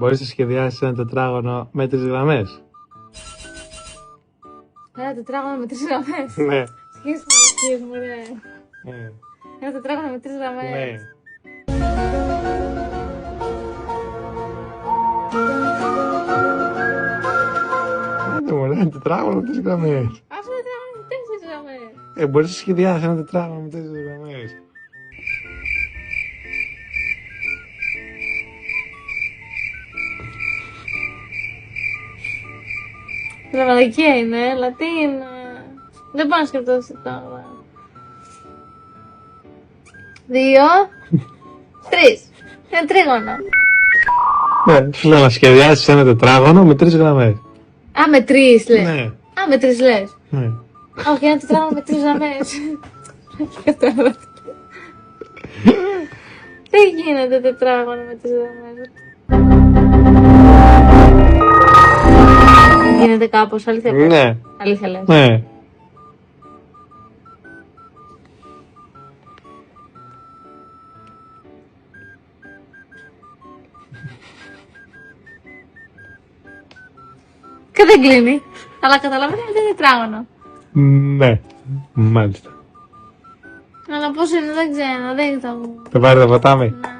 Μπορείς να σχεδιάσεις ένα τετράγωνο με 3 γραμμές. Ένα τετράγωνο με 3 γραμμές. Ναι. Σκέφτομαι, μωρέ. Ένα τετράγωνο με 3 γραμμές. Ναι. Ναι, μωρέ, ένα τετράγωνο με 3 γραμμές. Αυτό το τετράγωνο με 4 γραμμές. Μπορείς να σχεδιάσεις ένα τετράγωνο με 4 γραμμές. Δραματικία είναι, αλλά τι είναι. Δεν πάω να σκεφτώ τώρα. 2, 3. Είναι τρίγωνο. Ναι, σου λέω να σχεδιάσεις ένα τετράγωνο με 3 γραμμές. Α, με 3 λες. Ναι. Α, με 3 λες. Ναι. Όχι, ένα τετράγωνο με 3 γραμμές. Δεν γίνεται τετράγωνο με 3 γραμμές. Γίνεται κάπως, αλήθεια πες. Ναι. Αλήθεια λες. Ναι. Και δεν κλείνει. Αλλά καταλαβαίνετε ότι είναι τετράγωνο. Ναι. Μάλιστα. Αλλά πώς είναι, δεν ξέρω, δεν θα μου. Θα πάρει το ποτάμι. Ναι.